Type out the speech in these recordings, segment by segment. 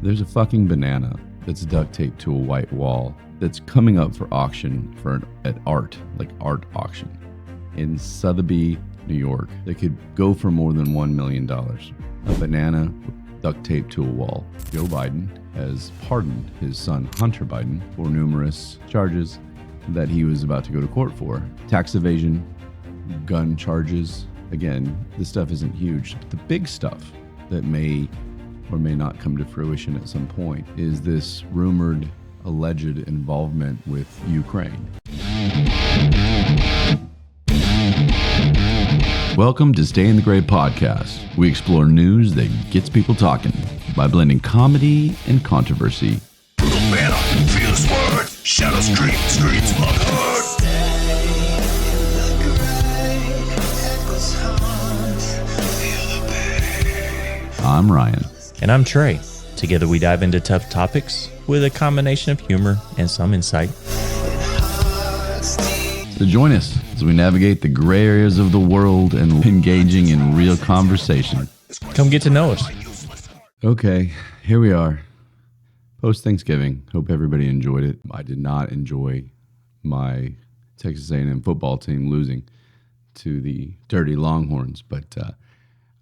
There's a fucking banana that's duct taped to a white wall that's coming up for auction for an art auction in Sotheby, New York. That could go for more than $1 million. A banana duct taped to a wall. Joe Biden has pardoned his son Hunter Biden for numerous charges that he was about to go to court for. Tax evasion, gun charges. Again, this stuff isn't huge. The big stuff that may or may not come to fruition at some point is this rumored, alleged involvement with Ukraine. Welcome to Stay in the Gray podcast. We explore news that gets people talking by blending comedy and controversy. Brutal banner, fierce word, shadow streets Butthurt. I'm Ryan. And I'm Trey. Together we dive into tough topics with a combination of humor and some insight. So join us as we navigate the gray areas of the world and engaging in real conversation. Come get to know us. Okay, here we are. Post-Thanksgiving. Hope everybody enjoyed it. I did not enjoy my Texas A&M football team losing to the Dirty Longhorns, but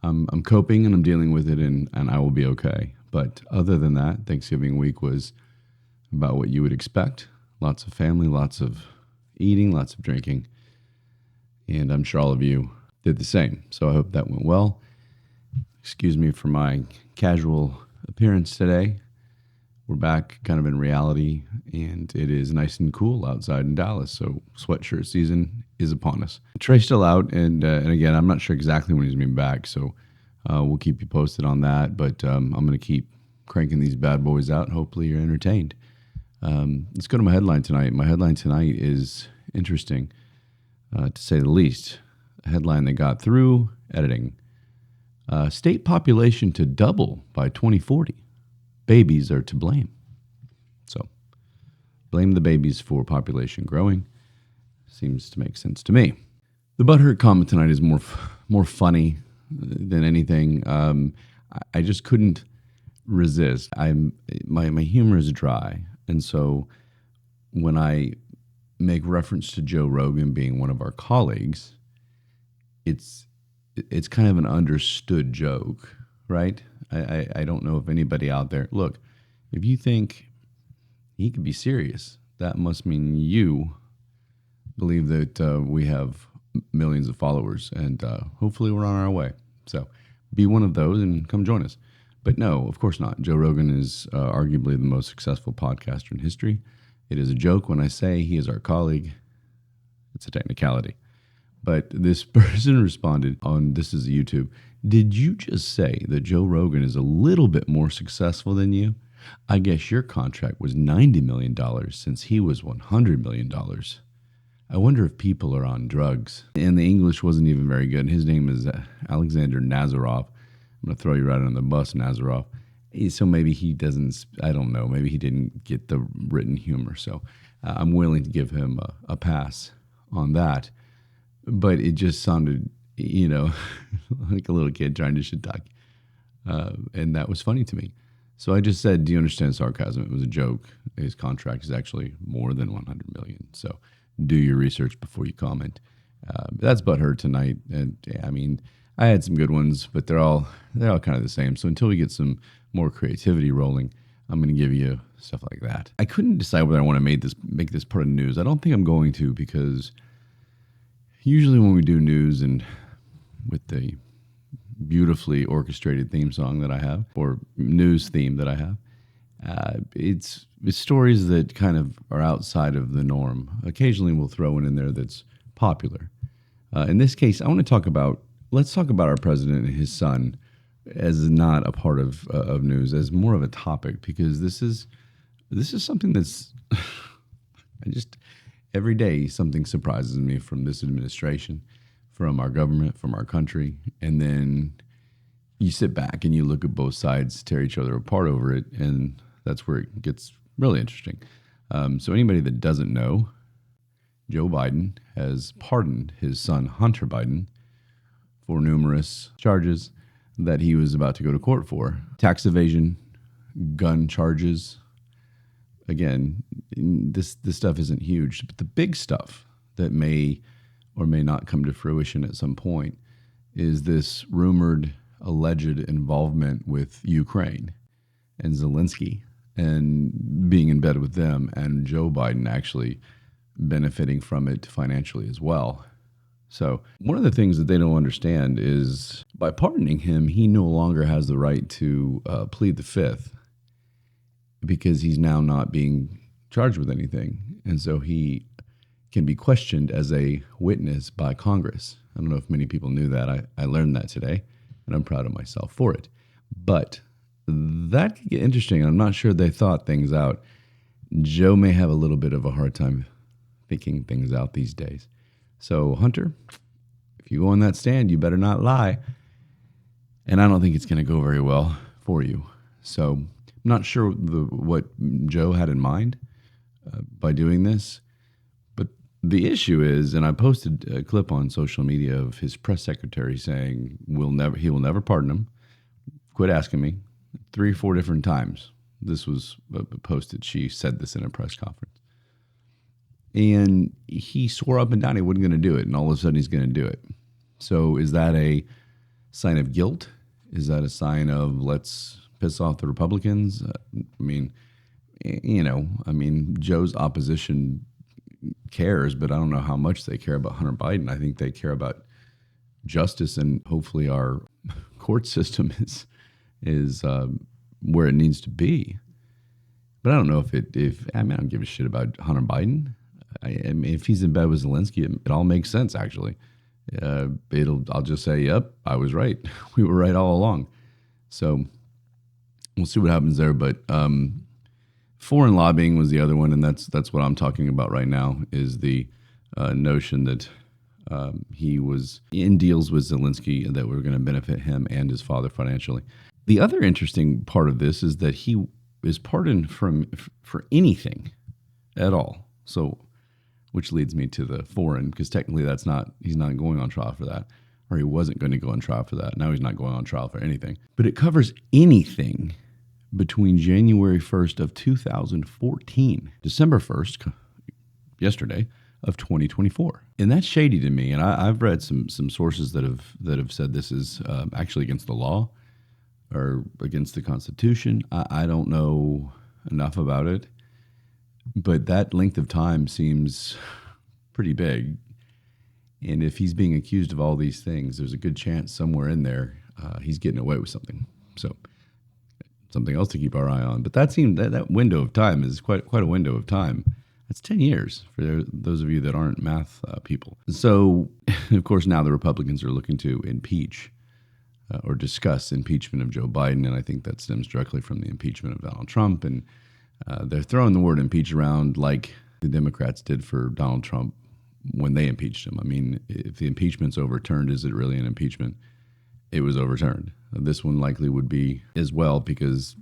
I'm coping and I'm dealing with it, and I will be okay. But other than that, Thanksgiving week was about what you would expect. Lots of family, lots of eating, lots of drinking, and I'm sure all of you did the same. So I hope that went well. Excuse me for my casual appearance today. We're back kind of in reality, and it is nice and cool outside in Dallas, so sweatshirt season is upon us. Trey's still out, and again, I'm not sure exactly when he's going to be back, so we'll keep you posted on that, but I'm going to keep cranking these bad boys out, and hopefully you're entertained. Let's go to my headline tonight. My headline tonight is interesting, to say the least. A headline that got through editing. State population to double by 2040. Babies are to blame. So, blame the babies for population growing. Seems to make sense to me. The Butthurt Comment tonight is more funny than anything. I just couldn't resist. My humor is dry, and so when I make reference to Joe Rogan being one of our colleagues, it's kind of an understood joke, right? I don't know if anybody out there, look, if you think he could be serious, that must mean you believe that we have millions of followers, and hopefully we're on our way. So be one of those and come join us. But no, of course not. Joe Rogan is arguably the most successful podcaster in history. It is a joke when I say he is our colleague. It's a technicality. But this person responded on, this is YouTube, did you just say that Joe Rogan is a little bit more successful than you? I guess your contract was $90 million since he was $100 million. I wonder if people are on drugs. And the English wasn't even very good. His name is Alexander Nazarov. I'm going to throw you right on the bus, Nazarov. So maybe he doesn't, I don't know, maybe he didn't get the written humor. So I'm willing to give him a pass on that. But it just sounded, like a little kid trying to shit talk. And that was funny to me. So I just said, do you understand sarcasm? It was a joke. His contract is actually more than $100 million. So do your research before you comment. That's Butthurt tonight. And I mean, I had some good ones, but they're all kind of the same. So until we get some more creativity rolling, I'm going to give you stuff like that. I couldn't decide whether I want to make this part of news. I don't think I'm going to, because usually when we do news, and with the beautifully orchestrated theme song that I have, or news theme that I have, it's stories that kind of are outside of the norm. Occasionally we'll throw one in there that's popular. In this case, let's talk about our president and his son as not a part of news, as more of a topic, because this is something that's every day something surprises me from this administration, from our government, from our country, and then you sit back and you look at both sides tear each other apart over it, and that's where it gets really interesting. So anybody that doesn't know, Joe Biden has pardoned his son Hunter Biden for numerous charges that he was about to go to court for. Tax evasion, gun charges. Again, this stuff isn't huge, but the big stuff that may or may not come to fruition at some point is this rumored, alleged involvement with Ukraine and Zelensky and being in bed with them, and Joe Biden actually benefiting from it financially as well. So one of the things that they don't understand is by pardoning him, he no longer has the right to plead the fifth because he's now not being charged with anything. And so he can be questioned as a witness by Congress. I don't know if many people knew that. I learned that today, and I'm proud of myself for it. But that could get interesting. I'm not sure they thought things out. Joe may have a little bit of a hard time thinking things out these days. So, Hunter, if you go on that stand, you better not lie. And I don't think it's going to go very well for you. So, I'm not sure what Joe had in mind by doing this. But the issue is, and I posted a clip on social media of his press secretary saying he will never pardon him. Quit asking me. 3 or 4 different times this was posted. She said this in a press conference. And he swore up and down he wasn't going to do it, and all of a sudden he's going to do it. So is that a sign of guilt? Is that a sign of let's piss off the Republicans? Joe's opposition cares, but I don't know how much they care about Hunter Biden. I think they care about justice, and hopefully our court system is where it needs to be. But I don't know I don't give a shit about Hunter Biden. I mean, if he's in bed with Zelensky, it all makes sense, actually. I'll just say, yep, I was right. We were right all along. So we'll see what happens there. But foreign lobbying was the other one, and that's what I'm talking about right now, is the notion that he was in deals with Zelensky that were going to benefit him and his father financially. The other interesting part of this is that he is pardoned for anything at all. So, which leads me to the foreign, because technically he's not going on trial for that, or he wasn't going to go on trial for that. Now he's not going on trial for anything. But it covers anything between January 1st of 2014, December 1st, yesterday, of 2024. And that's shady to me. And I've read some sources that have said this is actually against the law or against the Constitution. I don't know enough about it. But that length of time seems pretty big. And if he's being accused of all these things, there's a good chance somewhere in there he's getting away with something. So something else to keep our eye on. But that window of time is quite a window of time. That's 10 years for those of you that aren't math people. So, of course, now the Republicans are looking to impeach or discuss impeachment of Joe Biden. And I think that stems directly from the impeachment of Donald Trump. And they're throwing the word impeach around like the Democrats did for Donald Trump when they impeached him. I mean, if the impeachment's overturned, is it really an impeachment? It was overturned. This one likely would be as well, because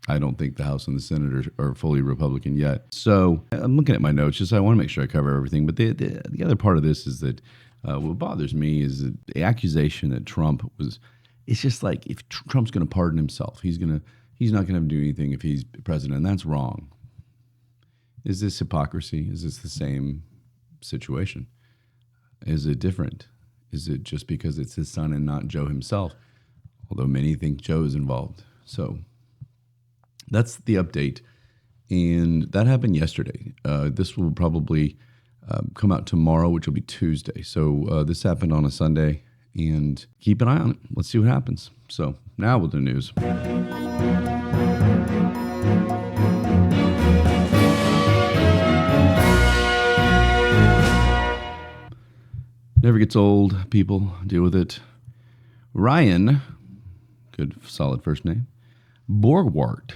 I don't think the House and the Senate are fully Republican yet. So I'm looking at my notes, just I want to make sure I cover everything. But the other part of this is that what bothers me is that the accusation that Trump was, it's just like if Trump's going to pardon himself, he's not going to do anything if he's president, and that's wrong. Is this hypocrisy? Is this the same situation? Is it different? Is it just because it's his son and not Joe himself? Although many think Joe is involved. So that's the update. And that happened yesterday. This will probably come out tomorrow, which will be Tuesday. So this happened on a Sunday, and keep an eye on it. Let's see what happens. So now we'll do news. Never gets old, people. Deal with it. Ryan, good solid first name. Borgwart.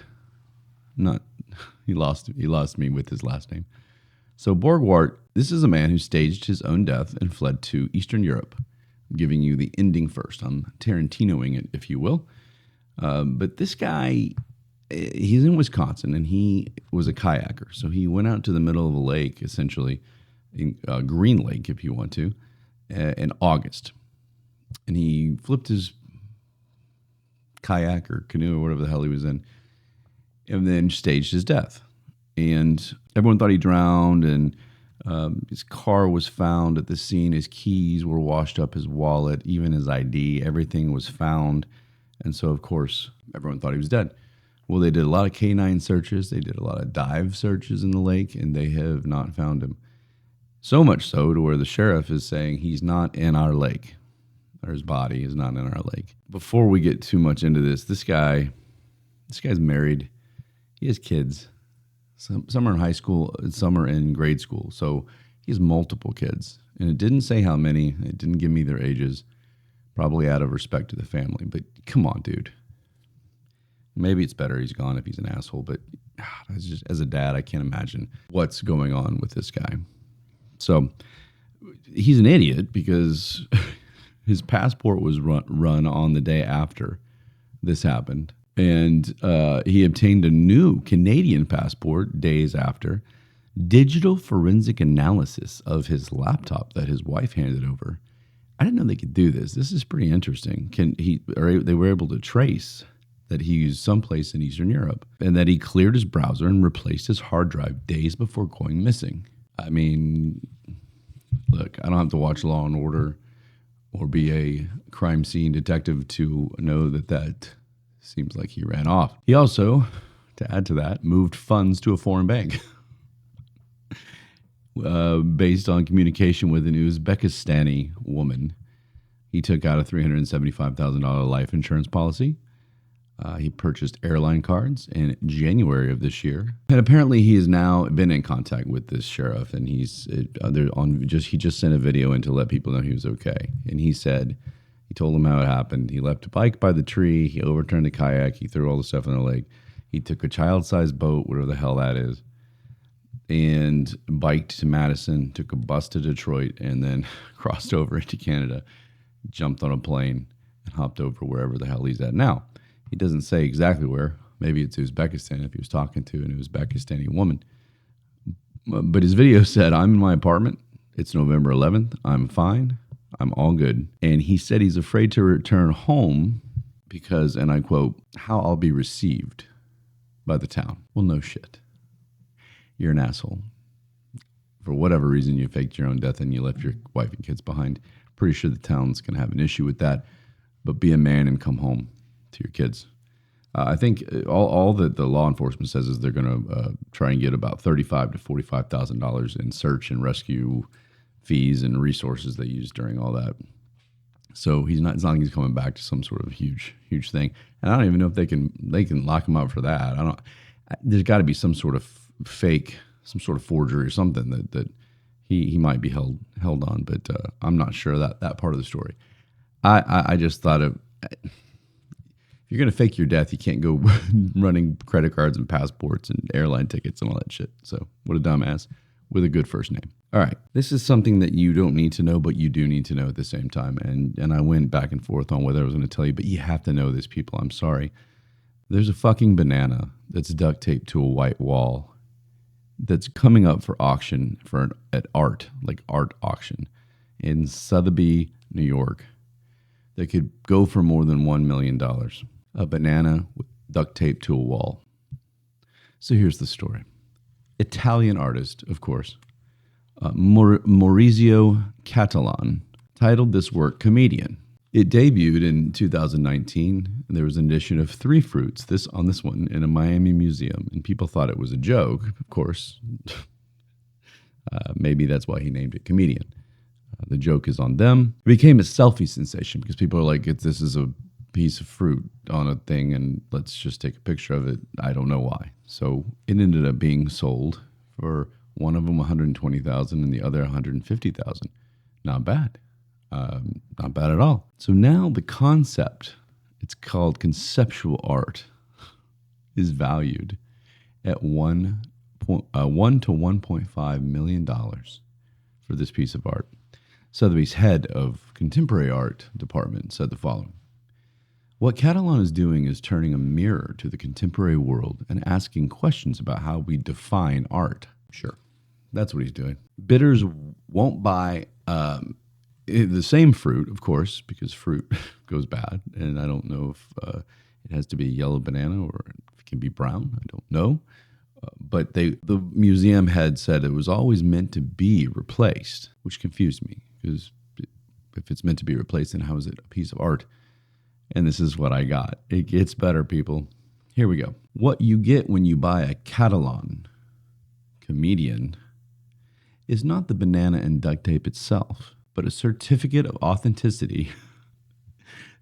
He lost me with his last name. So Borgwart, this is a man who staged his own death and fled to Eastern Europe. I'm giving you the ending first. I'm Tarantinoing it, if you will. But this guy, he's in Wisconsin, and he was a kayaker. So he went out to the middle of a lake, essentially, in Green Lake, if you want to, in August. And he flipped his kayak or canoe or whatever the hell he was in, and then staged his death. And everyone thought he drowned, and his car was found at the scene. His keys were washed up, his wallet, even his ID, everything was found. And so, of course, everyone thought he was dead. Well, they did a lot of canine searches. They did a lot of dive searches in the lake, and they have not found him. So much so to where the sheriff is saying he's not in our lake, or his body is not in our lake. Before we get too much into this guy's married. He has kids. Some are in high school, some are in grade school. So he has multiple kids. And it didn't say how many. It didn't give me their ages. Probably out of respect to the family. But come on, dude. Maybe it's better he's gone if he's an asshole. But as a dad, I can't imagine what's going on with this guy. So he's an idiot because his passport was run on the day after this happened. And he obtained a new Canadian passport days after. Digital forensic analysis of his laptop that his wife handed over. I didn't know they could do this. This is pretty interesting. They were able to trace that he used someplace in Eastern Europe, and that he cleared his browser and replaced his hard drive days before going missing. I mean, look, I don't have to watch Law and Order or be a crime scene detective to know that seems like he ran off. He also, to add to that, moved funds to a foreign bank based on communication with an Uzbekistani woman. He took out a $375,000 life insurance policy. He purchased airline cards in January of this year. And apparently he has now been in contact with this sheriff, and he just sent a video in to let people know he was okay. And he said, he told him how it happened. He left a bike by the tree. He overturned a kayak. He threw all the stuff in the lake. He took a child-sized boat, whatever the hell that is, and biked to Madison, took a bus to Detroit, and then crossed over into Canada, jumped on a plane, and hopped over wherever the hell he's at now. He doesn't say exactly where. Maybe it's Uzbekistan if he was talking to an Uzbekistani woman. But his video said, I'm in my apartment. It's November 11th. I'm fine. I'm all good. And he said he's afraid to return home because, and I quote, how I'll be received by the town. Well, no shit. You're an asshole. For whatever reason, you faked your own death and you left your wife and kids behind. Pretty sure the town's going to have an issue with that. But be a man and come home to your kids. I think all that the law enforcement says is they're going to try and get about $35,000 to $45,000 in search and rescue fees and resources they use during all that. So it's not like he's coming back to some sort of huge thing. And I don't even know if they can lock him up for that. There's got to be some sort of fake, some sort of forgery or something that he might be held on. But I'm not sure that part of the story. I just thought if you're going to fake your death, you can't go running credit cards and passports and airline tickets and all that shit. So what a dumbass with a good first name. All right. This is something that you don't need to know, but you do need to know at the same time. And I went back and forth on whether I was going to tell you, but you have to know this, people. I'm sorry. There's a fucking banana that's duct taped to a white wall that's coming up for auction at art auction in Sotheby, New York, that could go for more than $1 million. A banana with duct taped to a wall. So here's the story. Italian artist, of course, Maurizio Catalan, titled this work Comedian. It debuted in 2019. There was an edition of 3 fruits, on this one, in a Miami museum, and people thought it was a joke, of course. Maybe that's why he named it Comedian. The joke is on them. It became a selfie sensation because people are like, this is a piece of fruit on a thing and let's just take a picture of it. I don't know why. So it ended up being sold for one of them $120,000 and the other $150,000. Not bad. Not bad at all. So now the concept, it's called conceptual art, is valued at $1 to $1.5 million for this piece of art. Sotheby's head of contemporary art department said the following. What Catalan is doing is turning a mirror to the contemporary world and asking questions about how we define art. Sure, that's what he's doing. Bidders won't buy the same fruit, of course, because fruit goes bad. And I don't know It has to be a yellow banana, or it can be brown. I don't know. But the museum head said it was always meant to be replaced, which confused me, because if it's meant to be replaced, then how is it a piece of art? And this is what I got. It gets better, people. Here we go. What you get when you buy a Catalan comedian is not the banana and duct tape itself, but a certificate of authenticity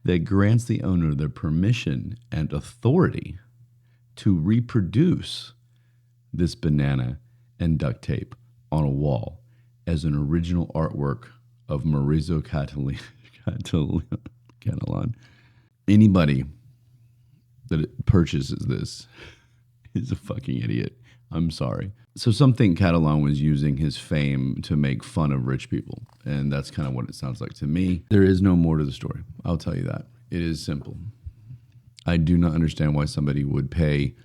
that grants the owner the permission and authority to reproduce this banana and duct tape on a wall as an original artwork of Maurizio Catalan. Anybody that purchases this is a fucking idiot. I'm sorry. So some think Catalan was using his fame to make fun of rich people, and that's kind of what it sounds like to me. There is no more to the story. I'll tell you that. It is simple. I do not understand why somebody would pay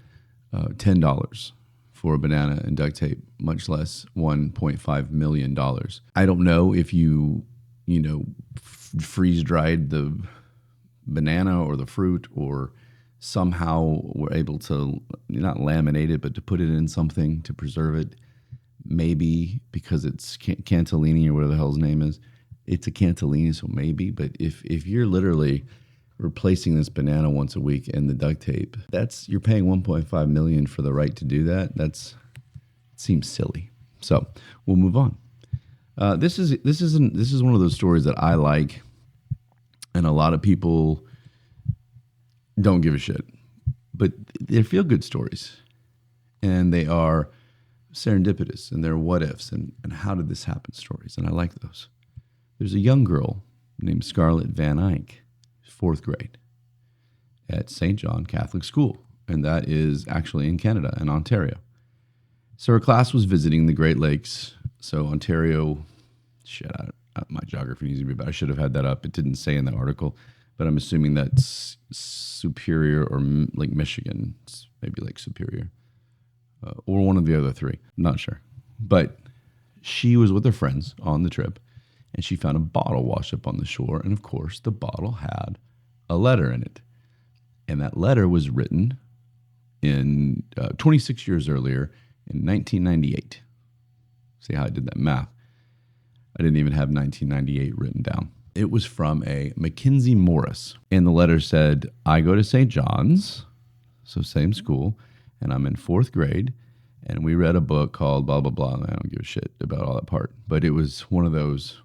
$10 for a banana and duct tape, much less $1.5 million. I don't know if you freeze dried the banana or the fruit, or somehow were able to not laminate it, but to put it in something to preserve it. Maybe because it's Cantillini or whatever the hell his name is. It's a Cantillini, so maybe. But if you're literally replacing this banana once a week and the duct tape, you're paying $1.5 million for the right to do that. It seems silly. So we'll move on. This is one of those stories that I like, and a lot of people don't give a shit, but they're feel-good stories, and they are serendipitous, and they're what-ifs, and how did this happen stories, and I like those. There's a young girl named Scarlett Van Eyck, 4th grade, at St. John Catholic School, and that is actually in Canada, in Ontario. So her class was visiting the Great Lakes. So Ontario, my geography needs to be better. I should have had that up. It didn't say in the article, but I'm assuming that's Superior or like Michigan, maybe Lake Superior, or one of the other three. Not sure. But she was with her friends on the trip, and she found a bottle washed up on the shore. And of course, the bottle had a letter in it. And that letter was written in 26 years earlier in 1998. See how I did that math? I didn't even have 1998 written down. It was from a Mackenzie Morris. And the letter said, I go to St. John's, so same school, and I'm in 4th grade, and we read a book called blah, blah, blah. And I don't give a shit about all that part. But it was one of those,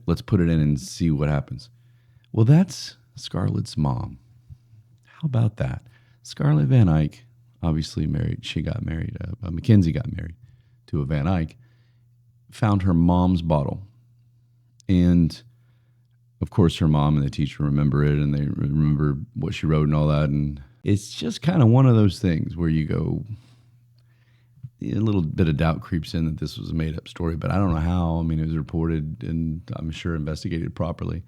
let's put it in and see what happens. Well, that's Scarlett's mom. How about that? Scarlett Van Eyck, obviously married. She got married. Mackenzie got married to a Van Eyck. Found her mom's bottle. And, of course, her mom and the teacher remember it, and they remember what she wrote and all that. And it's just kind of one of those things where you go, a little bit of doubt creeps in that this was a made-up story, but I don't know how. I mean, it was reported and I'm sure investigated properly.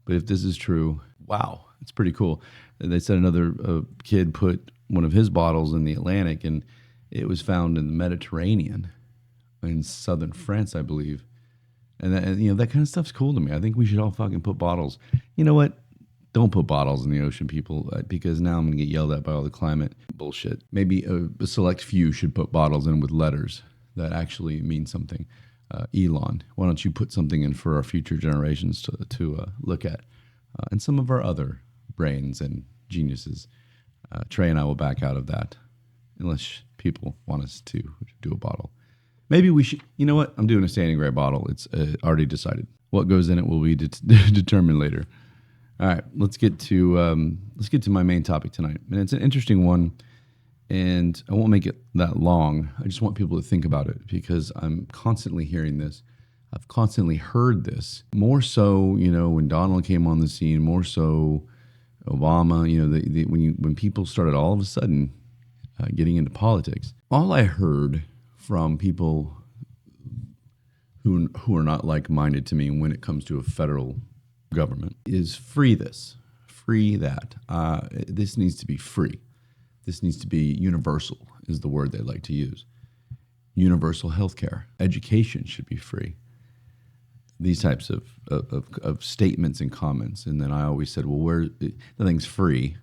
But if this is true, wow, it's pretty cool. They said another kid put one of his bottles in the Atlantic, and it was found in the Mediterranean in southern France, I believe. And that kind of stuff's cool to me. I think we should all fucking put bottles. You know what? Don't put bottles in the ocean, people, because now I'm going to get yelled at by all the climate bullshit. Maybe a select few should put bottles in with letters that actually mean something. Elon, why don't you put something in for our future generations to look at? And some of our other brains and geniuses. Trey and I will back out of that unless people want us to do a bottle. Maybe we should. You know what? I'm doing a standing gray bottle. It's already decided. What goes in it will be determined later. All right, let's get to my main topic tonight, and it's an interesting one. And I won't make it that long. I just want people to think about it because I'm constantly hearing this. I've constantly heard this more so. When Donald came on the scene, more so Obama. When people started all of a sudden getting into politics, all I heard from people who are not like-minded to me when it comes to a federal government is free this, free that. This needs to be free. This needs to be universal is the word they like to use. Universal health care. Education should be free. These types of statements and comments. And then I always said, well, nothing's free.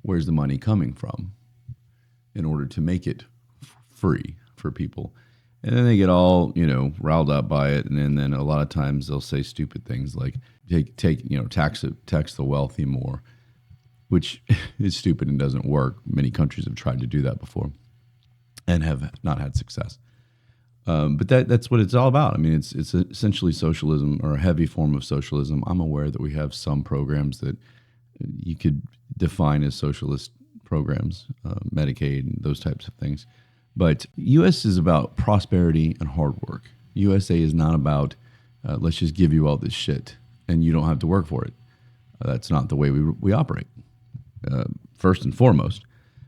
where's the money coming from in order to make it free for people? And then they get all, riled up by it. And then a lot of times they'll say stupid things like tax the wealthy more, which is stupid and doesn't work. Many countries have tried to do that before and have not had success. But that's what it's all about. I mean, it's essentially socialism, or a heavy form of socialism. I'm aware that we have some programs that you could define as socialist programs, Medicaid and those types of things. But U.S. is about prosperity and hard work. USA is not about let's just give you all this shit and you don't have to work for it. That's not the way we operate, first and foremost.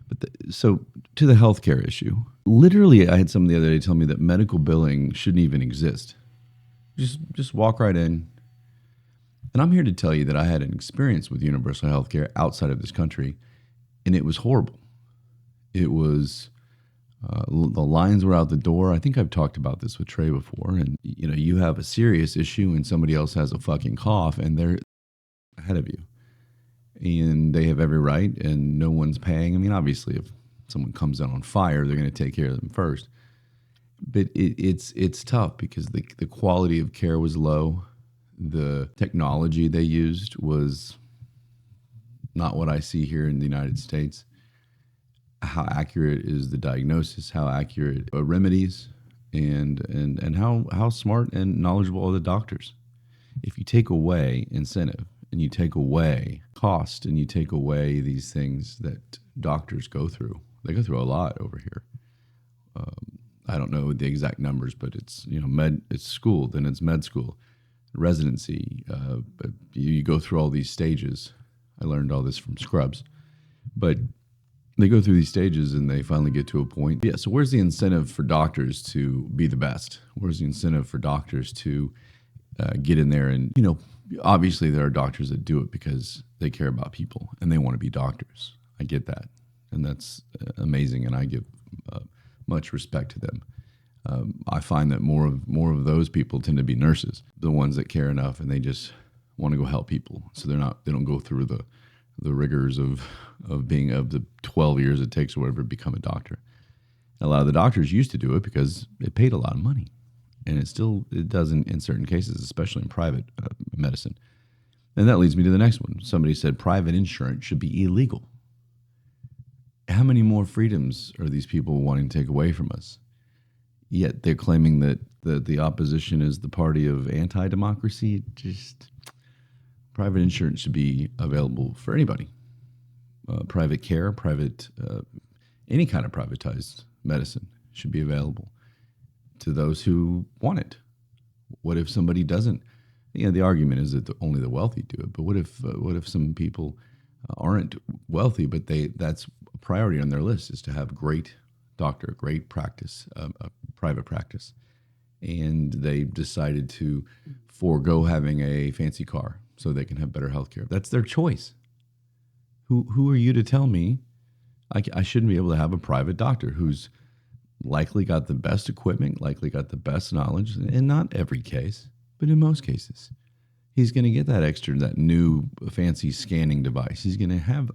But so to the healthcare issue, literally, I had someone the other day tell me that medical billing shouldn't even exist. Just walk right in. And I'm here to tell you that I had an experience with universal healthcare outside of this country, and it was horrible. It was the lines were out the door. I think I've talked about this with Trey before. And you have a serious issue, and somebody else has a fucking cough, and they're ahead of you. And they have every right, and no one's paying. I mean, obviously, if someone comes in on fire, they're going to take care of them first. But it's tough because the quality of care was low. The technology they used was not what I see here in the United States. How accurate is the diagnosis? How accurate are remedies? And how smart and knowledgeable are the doctors? If you take away incentive, and you take away cost, and you take away these things that doctors go through. They go through a lot over here. I don't know the exact numbers, but it's it's school, then it's med school, residency. But you go through all these stages. I learned all this from Scrubs, but they go through these stages and they finally get to a point. Yeah. So where's the incentive for doctors to be the best? Where's the incentive for doctors to get in there and obviously, there are doctors that do it because they care about people and they want to be doctors. I get that, and that's amazing, and I give much respect to them. I find that more of those people tend to be nurses, the ones that care enough and they just want to go help people. So they don't go through the rigors of being of the 12 years it takes or whatever to become a doctor. A lot of the doctors used to do it because it paid a lot of money. And it does in certain cases, especially in private medicine. And that leads me to the next one. Somebody said private insurance should be illegal. How many more freedoms are these people wanting to take away from us? Yet they're claiming that the opposition is the party of anti-democracy. Just private insurance should be available for anybody. Private care, any kind of privatized medicine should be available to those who want it. What if somebody doesn't? The argument is that only the wealthy do it. But what if some people aren't wealthy, but that's a priority on their list is to have great doctor, great practice, private practice, and they decided to forego having a fancy car so they can have better health care. That's their choice. Who are you to tell me I shouldn't be able to have a private doctor who's likely got the best equipment, likely got the best knowledge, in not every case, but in most cases. He's going to get that new fancy scanning device. He's going to have,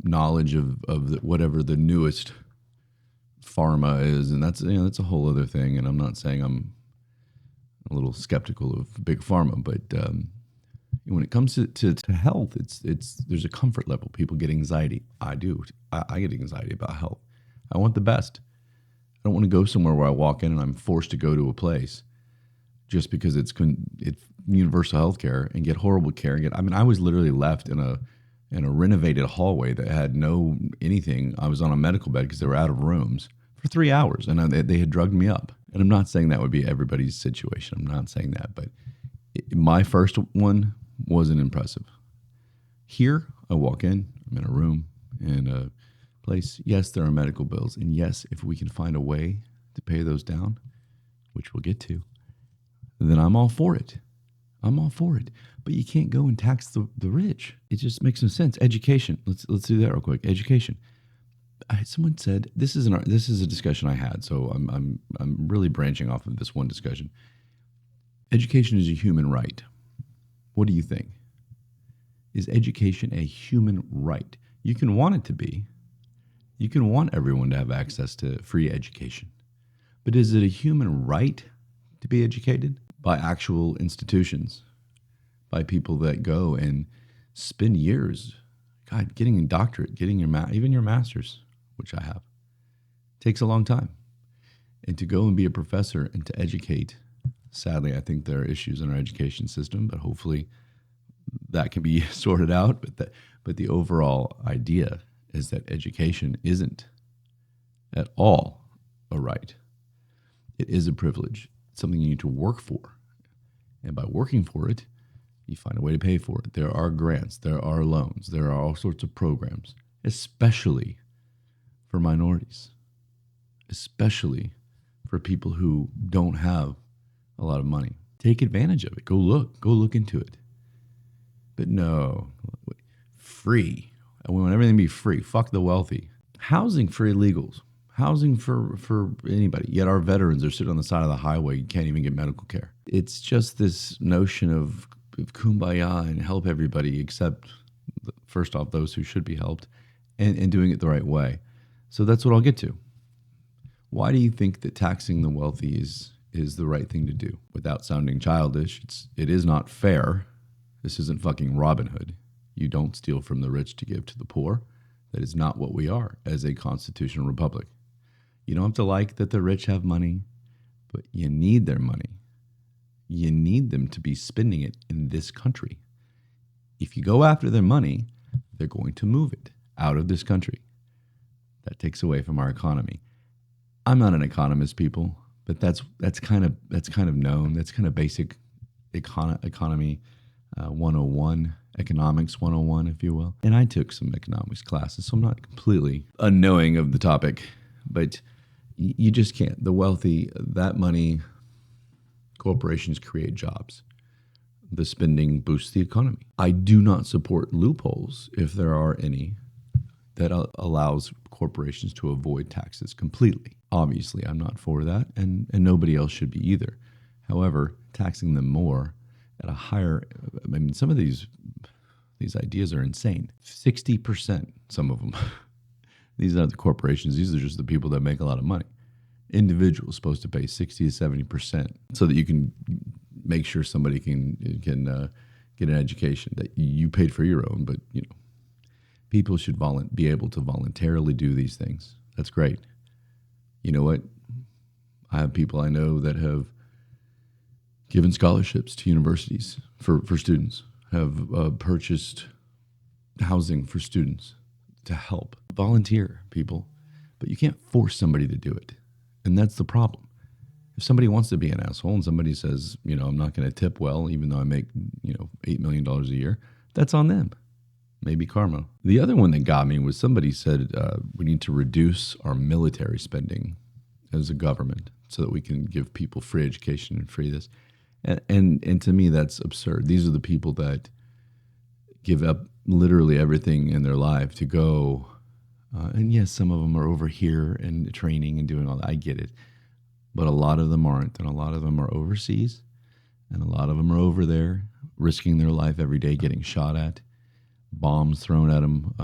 knowledge of whatever the newest pharma is, and that's a whole other thing. And I'm not saying I'm a little skeptical of big pharma, but when it comes to health, there's a comfort level. People get anxiety. I do. I get anxiety about health. I want the best. I don't want to go somewhere where I walk in and I'm forced to go to a place just because it's universal health care and get horrible care. I was literally left in a renovated hallway that had no anything. I was on a medical bed because they were out of rooms for 3 hours, and they had drugged me up. And I'm not saying that would be everybody's situation. I'm not saying that, but my first one wasn't impressive. Here, I walk in, I'm in a room, in a place. Yes, there are medical bills. And yes, if we can find a way to pay those down, which we'll get to, then I'm all for it. I'm all for it. But you can't go and tax the rich. It just makes no sense. Education. Let's do that real quick. Education. Someone said this is a discussion I had, so I'm really branching off of this one discussion. Education is a human right. What do you think? Is education a human right? You can want it to be. You can want everyone to have access to free education. But is it a human right to be educated by actual institutions, by people that go and spend years, God, getting a doctorate, getting even your master's, which I have, takes a long time. And to go and be a professor and to educate, sadly, I think there are issues in our education system, but hopefully that can be sorted out. But the overall idea is that education isn't at all a right. It is a privilege. It's something you need to work for. And by working for it, you find a way to pay for it. There are grants, there are loans, there are all sorts of programs, especially for minorities, especially for people who don't have a lot of money. Take advantage of it. Go look into it. But no, free. I want everything to be free. Fuck the wealthy. Housing for illegals. Housing for anybody. Yet our veterans are sitting on the side of the highway. You can't even get medical care. It's just this notion of kumbaya and help everybody except, first off, those who should be helped, and doing it the right way. So that's what I'll get to. Why do you think that taxing the wealthy is the right thing to do? Without sounding childish, it is not fair. This isn't fucking Robin Hood. You don't steal from the rich to give to the poor. That is not what we are as a constitutional republic. You don't have to like that the rich have money, but you need their money. You need them to be spending it in this country. If you go after their money, they're going to move it out of this country. That takes away from our economy. I'm not an economist, people, but that's kind of known. That's kind of basic economy 101, economics 101, if you will. And I took some economics classes, so I'm not completely unknowing of the topic, but you just can't. The wealthy, that money, corporations create jobs. The spending boosts the economy. I do not support loopholes, if there are any, that allows corporations to avoid taxes completely. Obviously, I'm not for that, and nobody else should be either. However, taxing them more at a higher, I mean, some of these ideas are insane. 60%, some of them. These are the corporations. These are just the people that make a lot of money. Individuals supposed to pay 60 to 70% so that you can make sure somebody can get an education that you paid for your own. But people should be able to voluntarily do these things. That's great. You know what? I have people I know that have given scholarships to universities for students, have purchased housing for students to help. Volunteer, people. But you can't force somebody to do it. And that's the problem. If somebody wants to be an asshole and somebody says, I'm not going to tip well, even though I make, $8 million a year, that's on them. Maybe karma. The other one that got me was somebody said we need to reduce our military spending as a government so that we can give people free education and free this. And to me, that's absurd. These are the people that give up literally everything in their life to go. And yes, some of them are over here and training and doing all that. I get it. But a lot of them aren't. And a lot of them are overseas. And a lot of them are over there risking their life every day, getting shot at. Bombs thrown at them.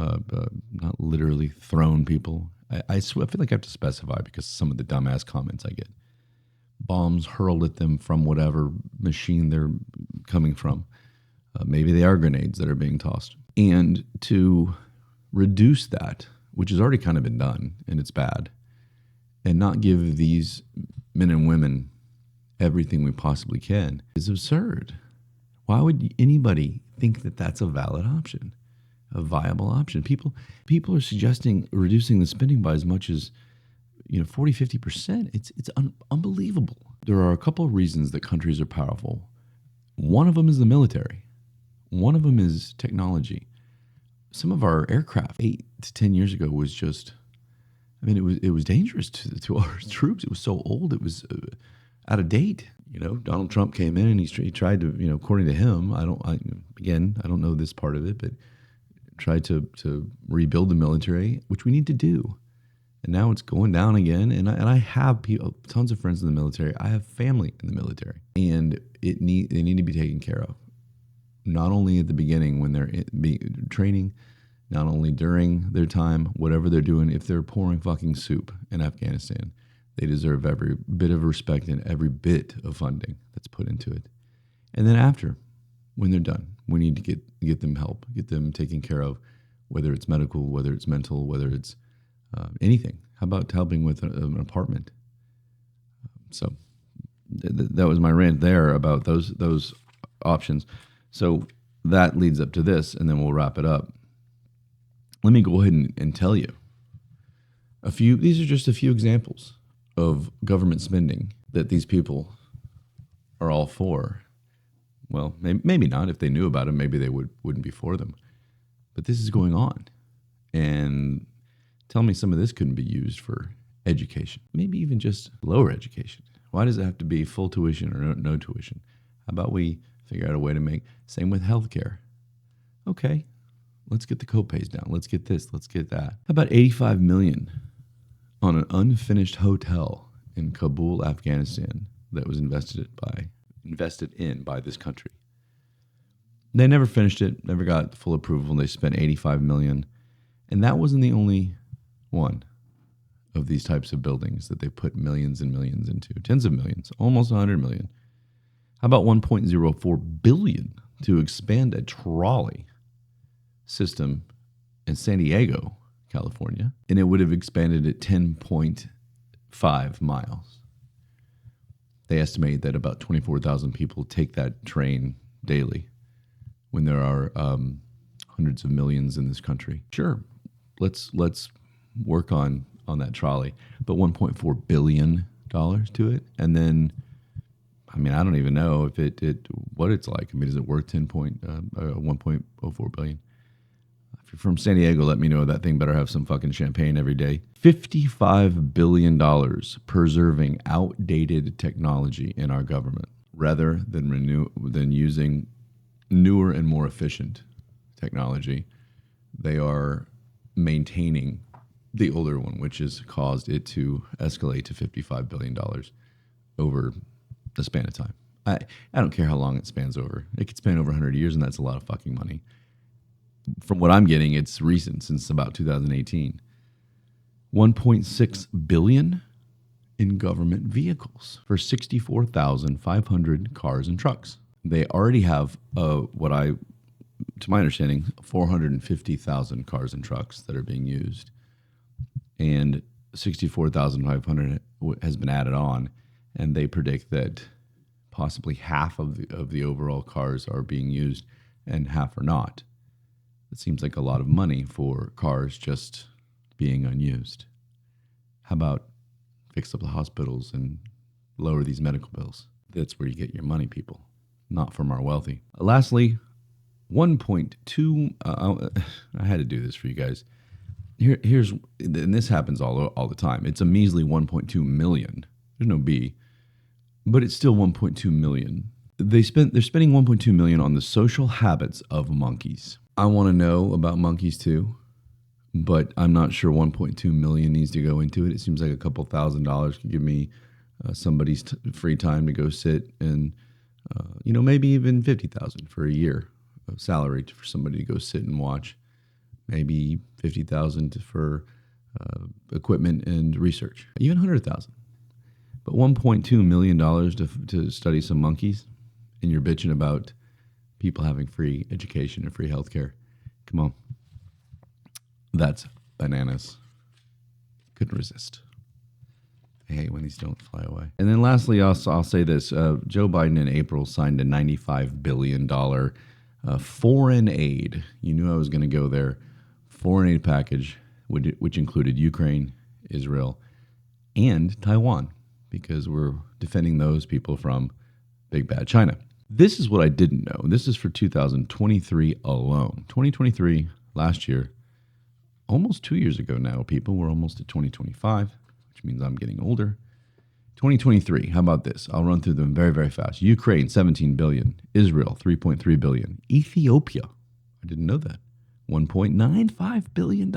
Not literally thrown, people. I feel like I have to specify because some of the dumbass comments I get. Bombs hurled at them from whatever machine they're coming from. Maybe they are grenades that are being tossed. And to reduce that, which has already kind of been done, and it's bad, and not give these men and women everything we possibly can is absurd. Why would anybody think that that's a valid option, a viable option? People are suggesting reducing the spending by as much as 40, 50%. It's unbelievable. There are a couple of reasons that countries are powerful. One of them is the military. One of them is technology. Some of our aircraft 8 to 10 years ago was just, it was dangerous to our troops. It was so old. It was out of date. Donald Trump came in and he tried to, according to him, I don't know this part of it, but tried to rebuild the military, which we need to do. And now it's going down again. And I have tons of friends in the military. I have family in the military, and they need to be taken care of. Not only at the beginning when they're training, not only during their time, whatever they're doing, if they're pouring fucking soup in Afghanistan, they deserve every bit of respect and every bit of funding that's put into it. And then after, when they're done, we need to get them help, get them taken care of, whether it's medical, whether it's mental, whether it's anything. How about helping with an apartment? So that was my rant there about those options. So that leads up to this, and then we'll wrap it up. Let me go ahead and tell you these are just a few examples of government spending that these people are all for. Well, maybe not. If they knew about it, maybe they wouldn't be for them. But this is going on. And tell me some of this couldn't be used for education, maybe even just lower education. Why does it have to be full tuition or no tuition? How about we figure out a way to make, same with healthcare. Okay, let's get the copays down. Let's get this, let's get that. How about $85 million on an unfinished hotel in Kabul, Afghanistan that was invested in by this country? They never finished it, never got full approval. They spent $85 million. And that wasn't the only one of these types of buildings that they put millions and millions into. Tens of millions, almost 100 million. How about 1.04 billion to expand a trolley system in San Diego, California, and it would have expanded at 10.5 miles. They estimate that about 24,000 people take that train daily when there are hundreds of millions in this country. Sure, let's work on that trolley, but $1.4 billion to it, and then, I mean, I don't even know if what it's like. I mean, is it worth 1.04 billion? If you're from San Diego, let me know. That thing better have some fucking champagne every day. $55 billion preserving outdated technology in our government rather than using newer and more efficient technology. They are maintaining the older one, which has caused it to escalate to $55 billion over the span of time. I don't care how long it spans over. It could span over 100 years, and that's a lot of fucking money. From what I'm getting, it's recent, since about 2018. $1.6 billion in government vehicles for 64,500 cars and trucks. They already have, to my understanding, 450,000 cars and trucks that are being used, and 64,500 has been added on, and they predict that possibly half of the overall cars are being used and half are not. It seems like a lot of money for cars just being unused. How about fix up the hospitals and lower these medical bills? That's where you get your money, people, not from our wealthy. Lastly, 1.2, I had to do this for you guys. Here's, and this happens all the time. It's a measly 1.2 million. There's no B, but it's still 1.2 million. They're spending 1.2 million on the social habits of monkeys. I want to know about monkeys too, but I'm not sure 1.2 million needs to go into it. It seems like a couple $1,000s could give me somebody's free time to go sit and, maybe even 50,000 for a year of salary for somebody to go sit and watch. Maybe 50,000 for equipment and research, even 100,000. But $1.2 million to study some monkeys, and you're bitching about people having free education and free healthcare. Come on. That's bananas. Couldn't resist. I hate when these don't fly away. And then lastly, I'll say this. Joe Biden in April signed a $95 billion foreign aid. You knew I was going to go there. Foreign aid package, which included Ukraine, Israel, and Taiwan, because we're defending those people from big bad China. This is what I didn't know. This is for 2023 alone. 2023, last year, almost 2 years ago now, people. We're almost at 2025, which means I'm getting older. 2023, how about this? I'll run through them very, very fast. Ukraine, $17 billion. Israel, $3.3 billion. Ethiopia, I didn't know that, $1.95 billion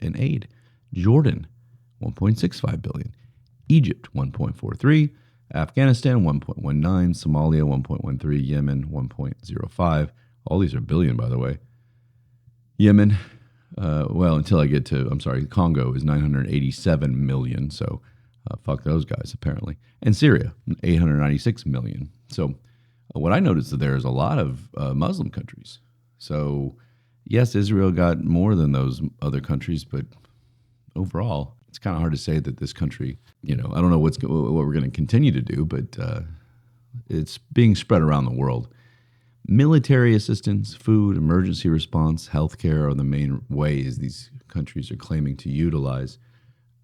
in aid. Jordan, $1.65 billion. Egypt, $1.43. Afghanistan, $1.19. Somalia, $1.13. Yemen, $1.05. All these are billion, by the way. Yemen, Well, until I get to, I'm sorry, Congo is 987 million. So fuck those guys, apparently. And Syria, 896 million. So what I noticed that there is a lot of Muslim countries. So yes, Israel got more than those other countries, but overall, it's kind of hard to say that this country, I don't know what we're going to continue to do, but it's being spread around the world. Military assistance, food, emergency response, healthcare are the main ways these countries are claiming to utilize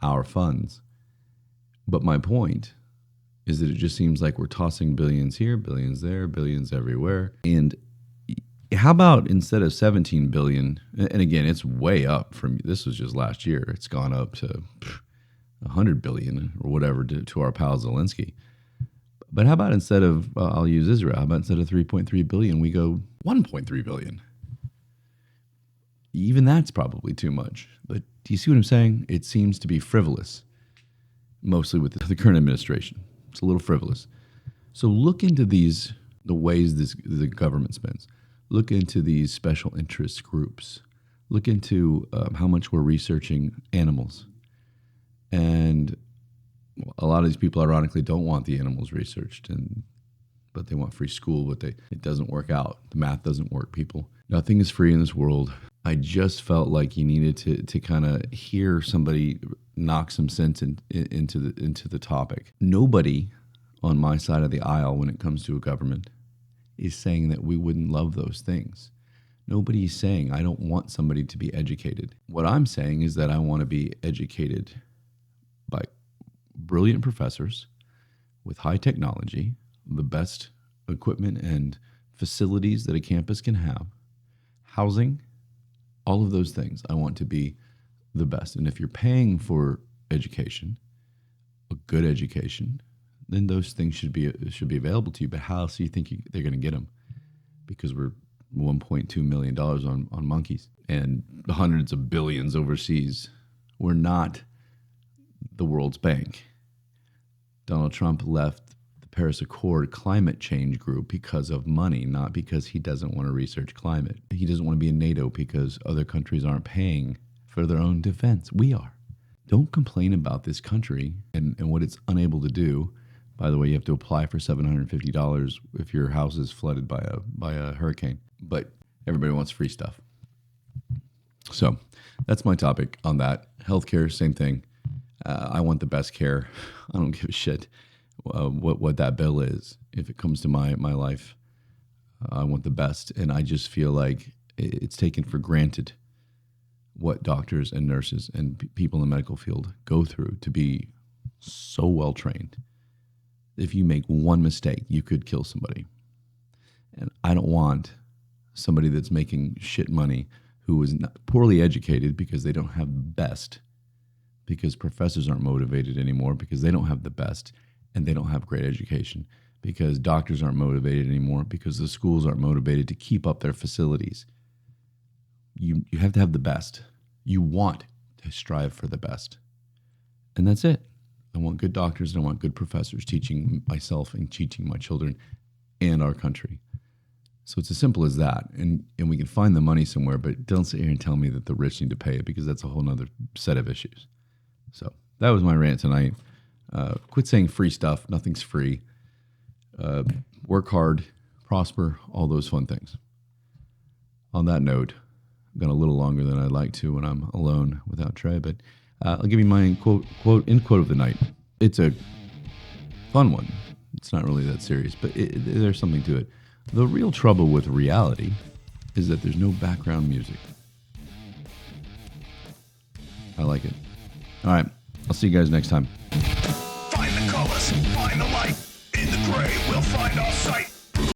our funds. But my point is that it just seems like we're tossing billions here, billions there, billions everywhere. And how about instead of 17 billion, and again, it's way up from, this was just last year, it's gone up to 100 billion or whatever to our pal Zelensky. But how about instead of, I'll use Israel, how about instead of 3.3 billion, we go 1.3 billion? Even that's probably too much. But do you see what I'm saying? It seems to be frivolous, mostly with the current administration. It's a little frivolous. So look into the ways the government spends. Look into these special interest groups. Look into how much we're researching animals. And a lot of these people, ironically, don't want the animals researched, but they want free school, but it doesn't work out. The math doesn't work, people. Nothing is free in this world. I just felt like you needed to kind of hear somebody knock some sense into the topic. Nobody on my side of the aisle when it comes to a government is saying that we wouldn't love those things. Nobody is saying I don't want somebody to be educated. What I'm saying is that I want to be educated by brilliant professors with high technology, the best equipment and facilities that a campus can have, housing, all of those things. I want to be the best. And if you're paying for education, a good education, then those things should be available to you. But how else do you think they're going to get them? Because we're $1.2 million on monkeys and hundreds of billions overseas. We're not the world's bank. Donald Trump left the Paris Accord climate change group because of money, not because he doesn't want to research climate. He doesn't want to be in NATO because other countries aren't paying for their own defense. We are. Don't complain about this country and what it's unable to do. By the way, you have to apply for $750 if your house is flooded by a hurricane. But everybody wants free stuff. So that's my topic on that. Healthcare, same thing. I want the best care. I don't give a shit what that bill is. If it comes to my life, I want the best. And I just feel like it's taken for granted what doctors and nurses and people in the medical field go through to be so well trained. If you make one mistake, you could kill somebody. And I don't want somebody that's making shit money who is not poorly educated because they don't have the best, because professors aren't motivated anymore because they don't have the best and they don't have great education, because doctors aren't motivated anymore because the schools aren't motivated to keep up their facilities. You have to have the best. You want to strive for the best. And that's it. I want good doctors and I want good professors teaching myself and teaching my children and our country. So it's as simple as that. And we can find the money somewhere, but don't sit here and tell me that the rich need to pay it, because that's a whole nother set of issues. So that was my rant tonight. Quit saying free stuff. Nothing's free. Work hard, prosper, all those fun things. On that note, I've gone a little longer than I'd like to when I'm alone without Trey, but I'll give you my quote of the night. It's a fun one. It's not really that serious, but there's something to it. The real trouble with reality is that there's no background music. I like it. All right. I'll see you guys next time. Find the colors, find the light. In the gray, we'll find our sight.